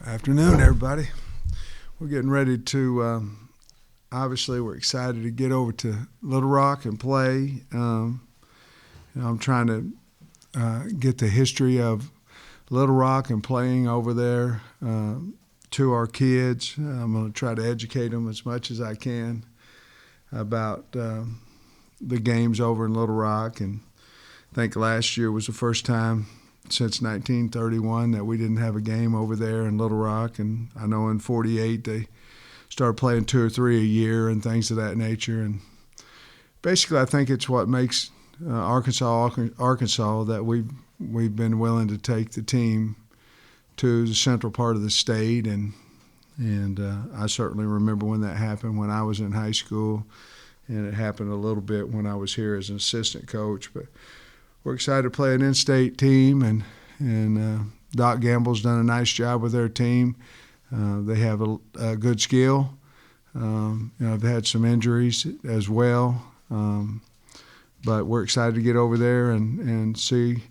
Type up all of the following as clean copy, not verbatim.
Afternoon, everybody. We're getting ready to, obviously we're excited to get over to Little Rock and play. I'm trying to get the history of Little Rock and playing over there to our kids. I'm going to try to educate them as much as I can about the games over in Little Rock. And I think last year was the first time since 1931 that we didn't have a game over there in Little Rock. And I know in 48 they started playing 2 or 3 a year and things of that nature. And basically I think it's what makes Arkansas that we've been willing to take the team to the central part of the state. And I certainly remember when that happened when I was in high school, and it happened a little bit when I was here as an assistant coach. But we're excited to play an in-state team, and Doc Gamble's done a nice job with their team. They have a good skill. They've had some injuries as well, but we're excited to get over there and see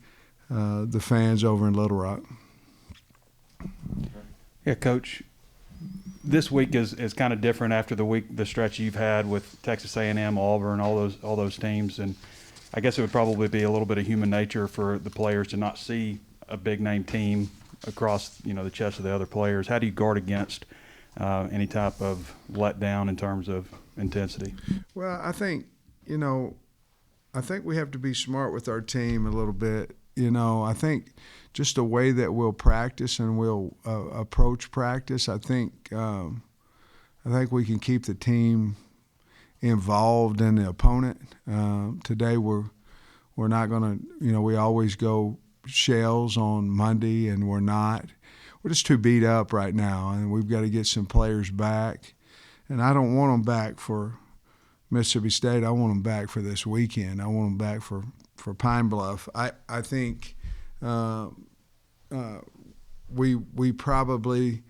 the fans over in Little Rock. Yeah, Coach. This week is kind of different after the stretch you've had with Texas A&M, Auburn, all those teams, and I guess it would probably be a little bit of human nature for the players to not see a big name team across the chest of the other players. How do you guard against any type of letdown in terms of intensity? Well, I think we have to be smart with our team a little bit. I think just the way that we'll practice and we'll approach practice, I think we can keep the team involved in the opponent. Today we're not going to, we always go shells on Monday, and we're not. We're just too beat up right now, and we've got to get some players back. And I don't want them back for Mississippi State. I want them back for this weekend. I want them back for Pine Bluff. I think we probably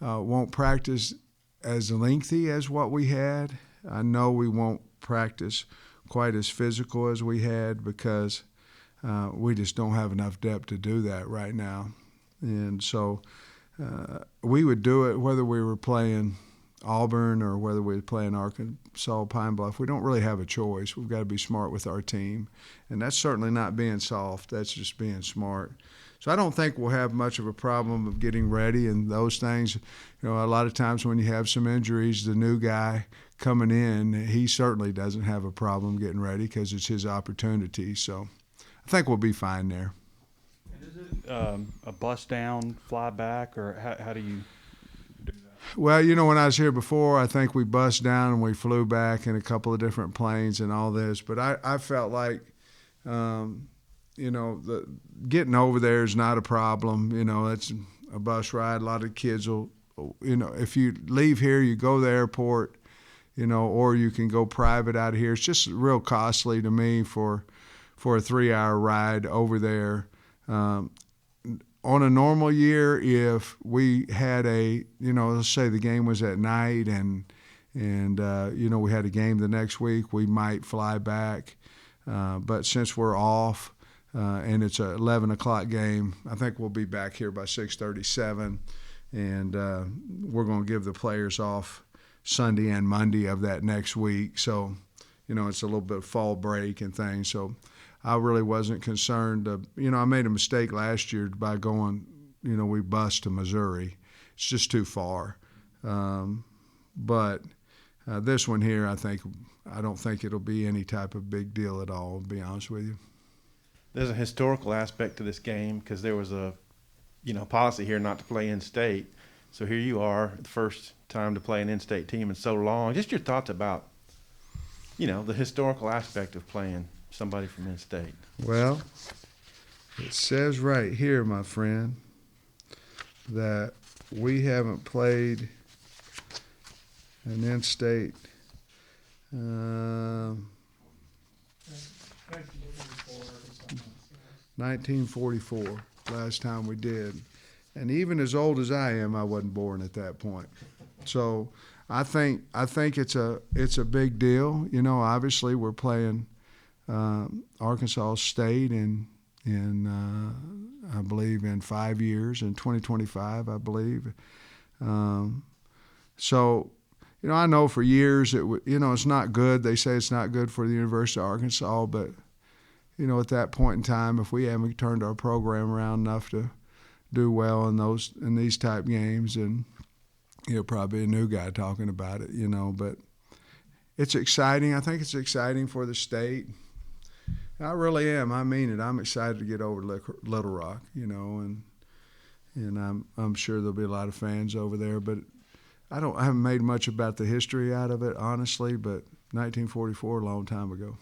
won't practice as lengthy as what we had. I know we won't practice quite as physical as we had because we just don't have enough depth to do that right now. And so we would do it whether we were playing Auburn or whether we were playing Arkansas, Pine Bluff. We don't really have a choice. We've got to be smart with our team. And that's certainly not being soft. That's just being smart. So I don't think we'll have much of a problem of getting ready and those things. A lot of times when you have some injuries, the new guy coming in, he certainly doesn't have a problem getting ready because it's his opportunity. So I think we'll be fine there. And is it a bust down, fly back, or how do you do that? Well, when I was here before, I think we bust down and we flew back in a couple of different planes and all this. But I felt like, the getting over there is not a problem. It's a bus ride. A lot of kids will, if you leave here, you go to the airport, or you can go private out of here. It's just real costly to me for a 3-hour ride over there. On a normal year, if we had let's say the game was at night and we had a game the next week, we might fly back. But since we're off and it's a 11 o'clock game, I think we'll be back here by 6:37, and we're going to give the players off Sunday and Monday of that next week. So, it's a little bit of fall break and things. So I really wasn't concerned. I made a mistake last year by going, we bused to Missouri. It's just too far. But this one here, I don't think it'll be any type of big deal at all, to be honest with you. There's a historical aspect to this game because there was a, policy here not to play in-state. So here you are, the first time to play an in-state team in so long. Just your thoughts about, the historical aspect of playing somebody from in-state. Well, it says right here, my friend, that we haven't played an in-state 1944, last time we did. And even as old as I am, I wasn't born at that point. So I think it's a big deal. Obviously we're playing Arkansas State, and I believe in 5 years, in 2025, I believe. So, I know for years it's not good. They say it's not good for the University of Arkansas, but at that point in time, if we haven't turned our program around enough to do well in these type games, and probably a new guy talking about it, but it's exciting. I think it's exciting for the state. I really am. I mean it. I'm excited to get over to Little Rock, and I'm sure there'll be a lot of fans over there. But I haven't made much about the history out of it, honestly. But 1944, a long time ago.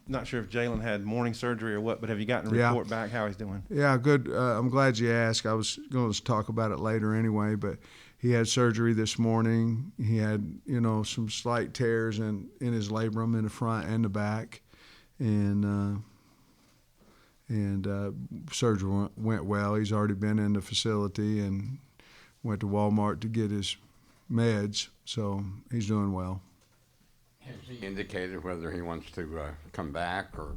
Not sure if Jalen had morning surgery or what, but have you gotten a report back how he's doing? Yeah, good. I'm glad you asked. I was going to talk about it later anyway, but he had surgery this morning. He had, some slight tears in his labrum in the front and the back, and surgery went well. He's already been in the facility and went to Walmart to get his meds, so he's doing well. Has he indicated whether he wants to come back, or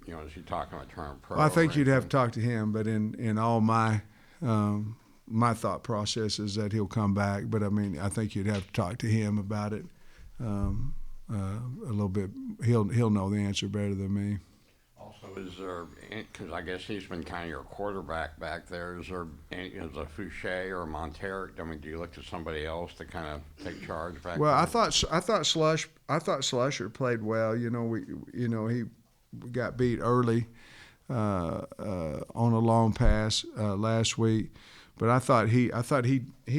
is he talking about turning pro? Well, I think you'd have to talk to him, but in all my my thought process is that he'll come back. But I think you'd have to talk to him about it a little bit. He'll know the answer better than me. Also, is there, because I guess he's been kind of your quarterback back there, is there a Fouché or a Monteric? Do you look to somebody else to kind of take charge back Well, there? I thought Slusher played well. He got beat early on a long pass last week, but I thought he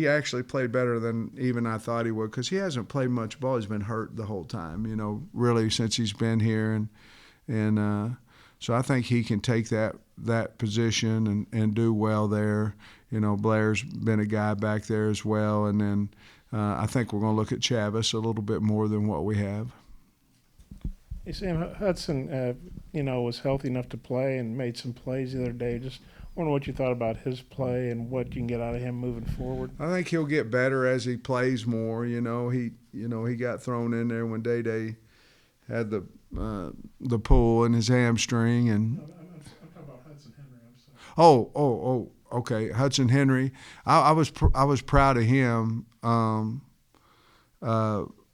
actually played better than even I thought he would, because he hasn't played much ball. He's been hurt the whole time. Really since he's been here, and so I think he can take that position and do well there. Blair's been a guy back there as well, and then I think we're going to look at Chavis a little bit more than what we have. Hey, Sam, Hudson, was healthy enough to play and made some plays the other day. Just wonder what you thought about his play and what you can get out of him moving forward. I think he'll get better as he plays more. He got thrown in there when Day had the pull in his hamstring, and I'm talking about Hudson Henry. I'm sorry. Okay, Hudson Henry. I was proud of him.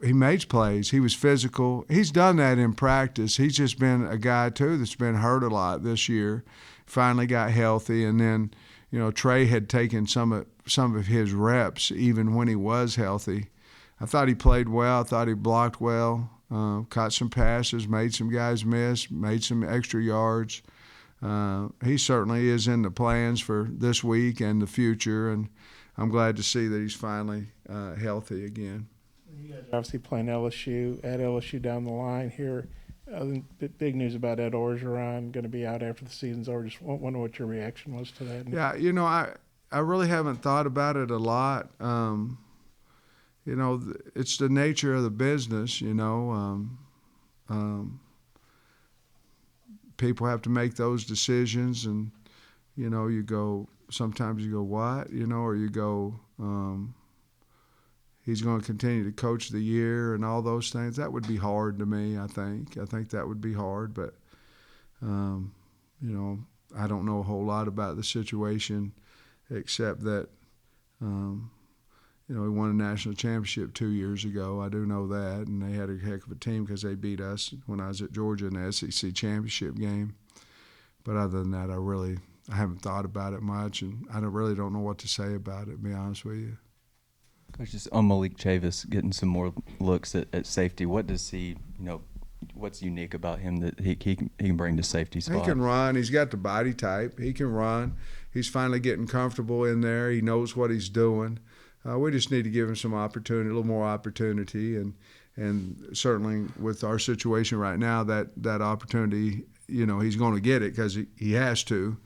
He makes plays. He was physical. He's done that in practice. He's just been a guy too that's been hurt a lot this year. Finally got healthy, and then Trey had taken some of his reps even when he was healthy. I thought he played well. I thought he blocked well. Caught some passes, made some guys miss, made some extra yards. He certainly is in the plans for this week and the future, and I'm glad to see that he's finally healthy again. You guys are obviously playing LSU, at LSU down the line here. Big news about Ed Orgeron going to be out after the season's over. Just wonder what your reaction was to that. Yeah, I really haven't thought about it a lot. It's the nature of the business, people have to make those decisions, and, sometimes you go, what, or you go, he's going to continue to coach the year and all those things. That would be hard to me, I think. I think that would be hard, but, I don't know a whole lot about the situation except that, we won a national championship 2 years ago. I do know that, and they had a heck of a team because they beat us when I was at Georgia in the SEC championship game. But other than that, I haven't thought about it much, and I really don't know what to say about it, to be honest with you. Coach, just on Malik Chavis getting some more looks at safety, what does he, what's unique about him that he can bring to safety spot? He can run. He's got the body type. He can run. He's finally getting comfortable in there. He knows what he's doing. We just need to give him some opportunity, a little more opportunity, and certainly with our situation right now, that opportunity, he's going to get it because he has to.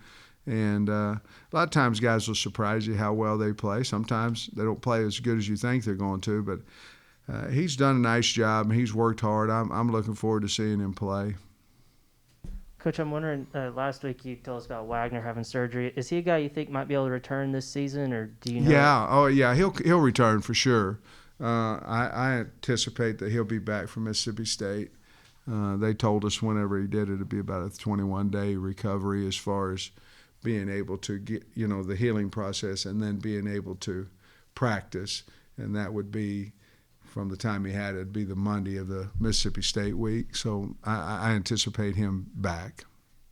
And a lot of times guys will surprise you how well they play. Sometimes they don't play as good as you think they're going to, but he's done a nice job and he's worked hard. I'm looking forward to seeing him play. Coach, I'm wondering, last week you told us about Wagner having surgery. Is he a guy you think might be able to return this season, or do you know? Yeah, he'll return for sure. I anticipate that he'll be back from Mississippi State. They told us whenever he did it, it'd be about a 21-day recovery as far as being able to get, the healing process and then being able to practice. And that would be from the time he had it, it'd be the Monday of the Mississippi State week. So I anticipate him back.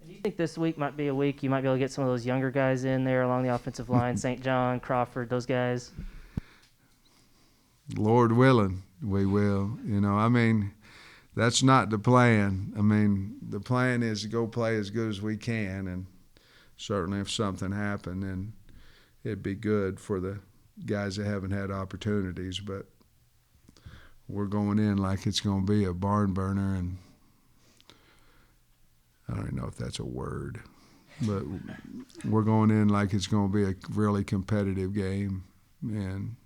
Do you think this week might be a week you might be able to get some of those younger guys in there along the offensive line, St. John, Crawford, those guys? Lord willing, we will. That's not the plan. The plan is to go play as good as we can, and certainly if something happened, then it'd be good for the guys that haven't had opportunities. But we're going in like it's going to be a barn burner, and I don't even know if that's a word, but we're going in like it's going to be a really competitive game. And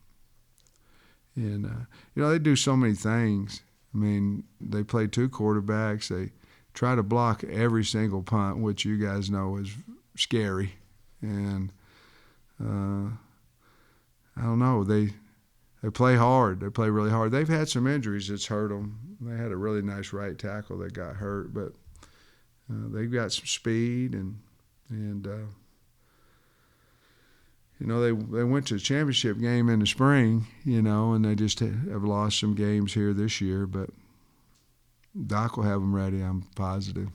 they do so many things. They play two quarterbacks. They try to block every single punt, which you guys know is scary. And I don't know. They play hard. They play really hard. They've had some injuries that's hurt them. They had a really nice right tackle that got hurt, but they've got some speed and they went to the championship game in the spring, and they just have lost some games here this year. But Doc will have them ready, I'm positive.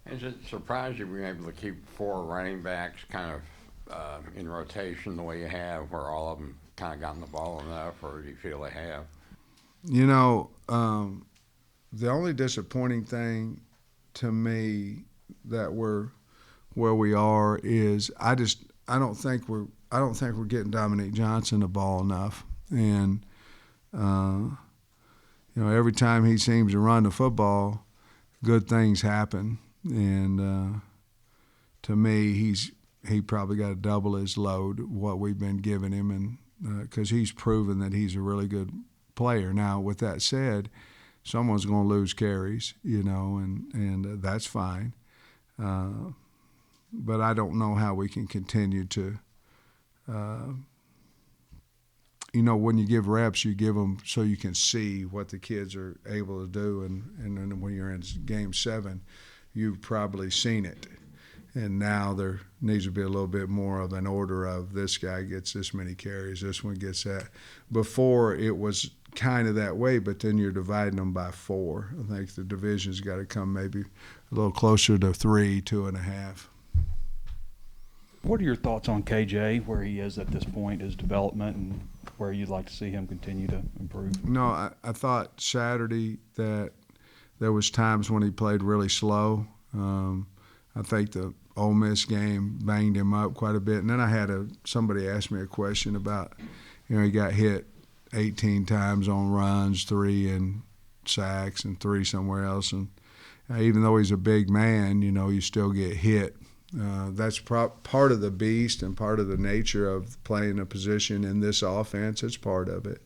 Is it surprised you being able to keep 4 running backs kind of in rotation the way you have, where all of them kind of gotten the ball enough, or do you feel they have? The only disappointing thing to me that we're where we are is I don't think we're getting Dominique Johnson the ball enough, and every time he seems to run the football, good things happen. And to me, he probably got to double his load what we've been giving him, and because he's proven that he's a really good player. Now, with that said, someone's going to lose carries, and that's fine. But I don't know how we can continue to, when you give reps, you give them so you can see what the kids are able to do. And then when you're in game 7, you've probably seen it. And now there needs to be a little bit more of an order of this guy gets this many carries, this one gets that. Before it was kind of that way, but then you're dividing them by 4. I think the division's got to come maybe a little closer to 3, 2.5. What are your thoughts on KJ, where he is at this point, his development, and where you'd like to see him continue to improve? No, I thought Saturday that there was times when he played really slow. I think the Ole Miss game banged him up quite a bit. And then I had somebody ask me a question about, he got hit 18 times on runs, 3 in sacks and 3 somewhere else. And even though he's a big man, you still get hit. That's part of the beast and part of the nature of playing a position in this offense. It's part of it.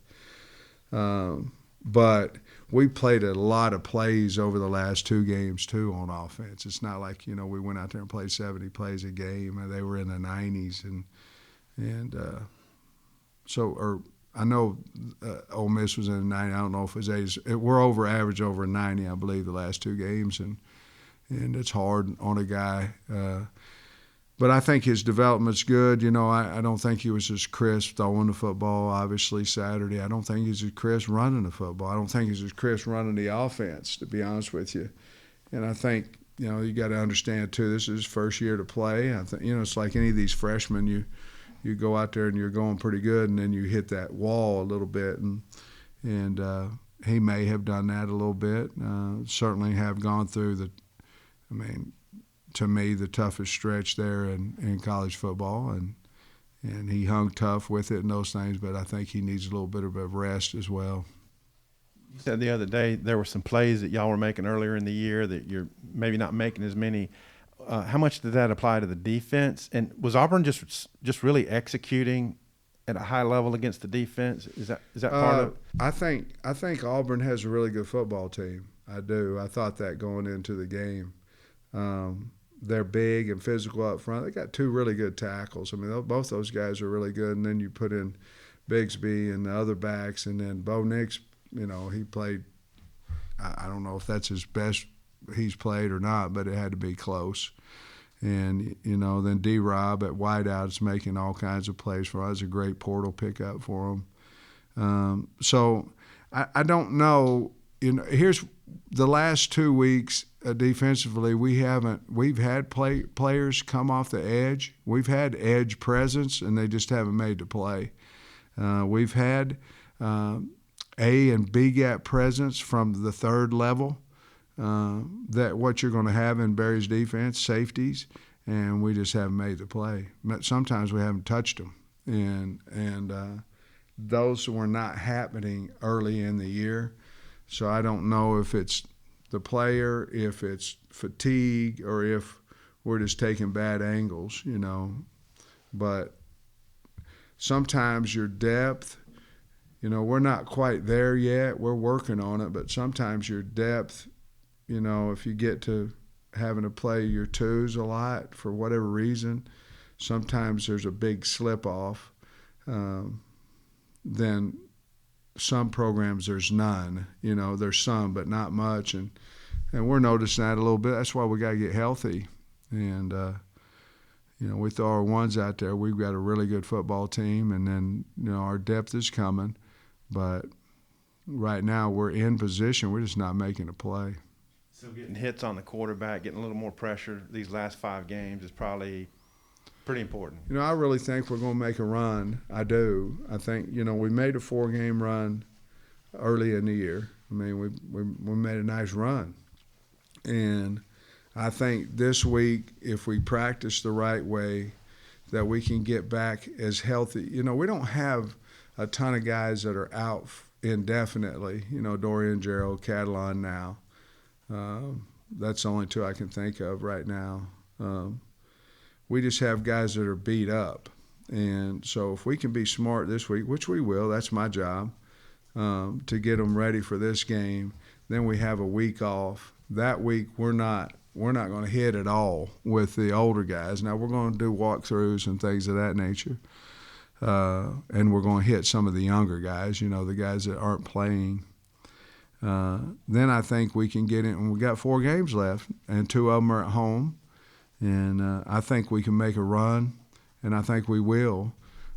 But we played a lot of plays over the last 2 games, too, on offense. It's not like, we went out there and played 70 plays a game. They were in the 90s. I know Ole Miss was in the 90s. I don't know if it was 80s. We're over average over 90, I believe, the last 2 games. And it's hard on a guy. But I think his development's good. I don't think he was as crisp throwing the football, obviously, Saturday. I don't think he's as crisp running the football. I don't think he's as crisp running the offense, to be honest with you. And I think, you got to understand, too, this is his first year to play. I think, it's like any of these freshmen. You go out there and you're going pretty good, and then you hit that wall a little bit. And he may have done that a little bit. Certainly have gone through to me, the toughest stretch there in college football, and he hung tough with it and those things, but I think he needs a little bit of a rest as well. You said the other day there were some plays that y'all were making earlier in the year that you're maybe not making as many. How much did that apply to the defense? And was Auburn just really executing at a high level against the defense? Is that part of it? I think Auburn has a really good football team. I do. I thought that going into the game. They're big and physical up front. They got 2 really good tackles. Both those guys are really good. And then you put in Bigsby and the other backs, and then Bo Nix, he played, I don't know if that's his best he's played or not, but it had to be close. And, then D-Rob at wideout's making all kinds of plays for us. A great portal pickup for him. So I don't know. Here's the last 2 weeks defensively. We've had players come off the edge. We've had edge presence, and they just haven't made the play. We've had A and B gap presence from the third level. That what you're going to have in Barry's defense, safeties, and we just haven't made the play. But sometimes we haven't touched them, and those were not happening early in the year. So I don't know if it's the player, if it's fatigue, or if we're just taking bad angles, But sometimes your depth, we're not quite there yet. We're working on it, but sometimes your depth, if you get to having to play your twos a lot for whatever reason, sometimes there's a big slip off. Then some programs there's none. There's some, but not much, and we're noticing that a little bit. That's why we got to get healthy, and we throw our ones out there. We've got a really good football team, and then our depth is coming, but right now we're in position. We're just not making a play. So getting hits on the quarterback, getting a little more pressure these last 5 games is probably pretty important. I really think we're going to make a run. I do. I think, we made a 4-game run early in the year. I mean, we made a nice run. And I think this week, if we practice the right way, that we can get back as healthy. We don't have a ton of guys that are out indefinitely. Dorian, Gerald, Catalon now. That's the only 2 I can think of right now. We just have guys that are beat up. And so if we can be smart this week, which we will, that's my job, to get them ready for this game, then we have a week off. That week we're not going to hit at all with the older guys. Now we're going to do walkthroughs and things of that nature. And we're going to hit some of the younger guys, the guys that aren't playing. Then I think we can get in, and we got 4 games left, and 2 of them are at home. And I think we can make a run, and I think we will.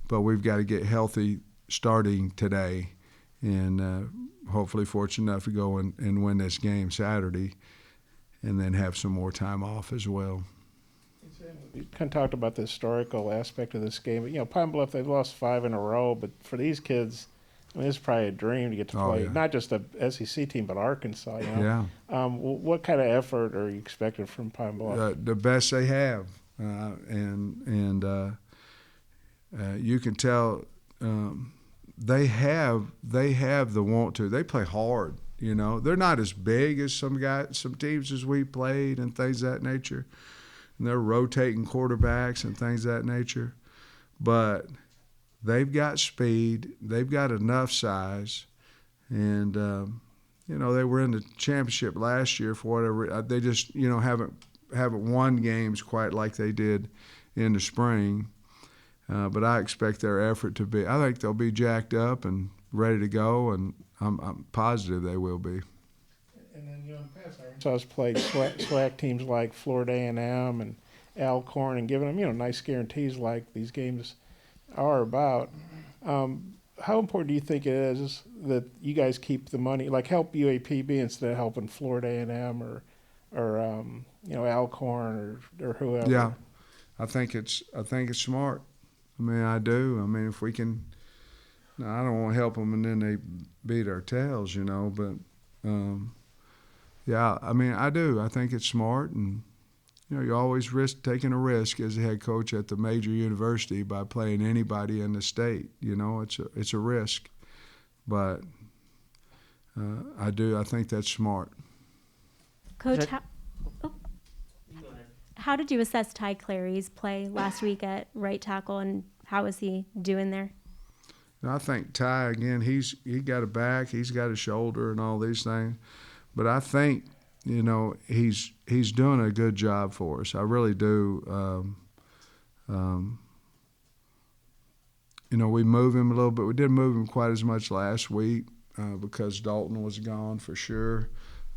But we've got to get healthy starting today, and hopefully fortunate enough to go and win this game Saturday, and then have some more time off as well. You kind of talked about the historical aspect of this game. But, Pine Bluff, they've lost 5 in a row. But for these kids, it's probably a dream to get to play, not just a SEC team, but Arkansas. Yeah. What kind of effort are you expecting from Pine Bluff? The best they have, and you can tell they have the want to. They play hard. They're not as big as some teams as we played and things of that nature. And they're rotating quarterbacks and things of that nature, but they've got speed. They've got enough size, and they were in the championship last year for whatever. They just haven't won games quite like they did in the spring. But I expect their effort to be. I think they'll be jacked up and ready to go, and I'm positive they will be. And then in the past, Arkansas's played SWAC teams like Florida A&M and Alcorn, and giving them nice guarantees like these games are about. How important do you think it is that you guys keep the money, like help UAPB instead of helping Florida A&M or Alcorn or whoever? Yeah, I think it's smart. I mean, I do. I mean, if we can, I don't want to help them and then they beat our tails, but yeah, I mean, I do. I think it's smart, and you always risk taking a risk as a head coach at the major university by playing anybody in the state. It's a risk, but I think that's smart. Coach, how did you assess Ty Clary's play last week at right tackle, and how is he doing there? I think Ty, again, he got a back, he's got a shoulder, and all these things, but I think he's doing a good job for us. I really do. We move him a little bit. We didn't move him quite as much last week because Dalton was gone for sure.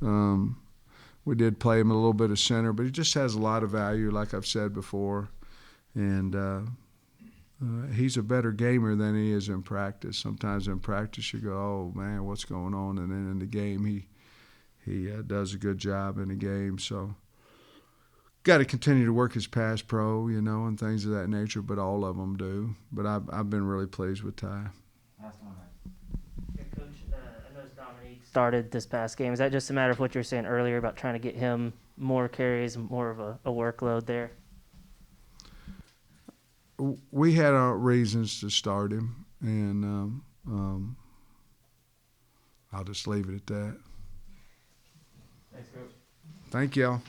We did play him a little bit of center, but he just has a lot of value, like I've said before. And he's a better gamer than he is in practice. Sometimes in practice you go, oh, man, what's going on? And then in the game he does a good job in the game. So got to continue to work his pass pro, and things of that nature, but all of them do. But I've been really pleased with Ty. Yeah, Coach, I noticed Dominique started this past game. Is that just a matter of what you were saying earlier about trying to get him more carries, more of a workload there? We had our reasons to start him, and I'll just leave it at that. Thanks, Coach. Thank y'all.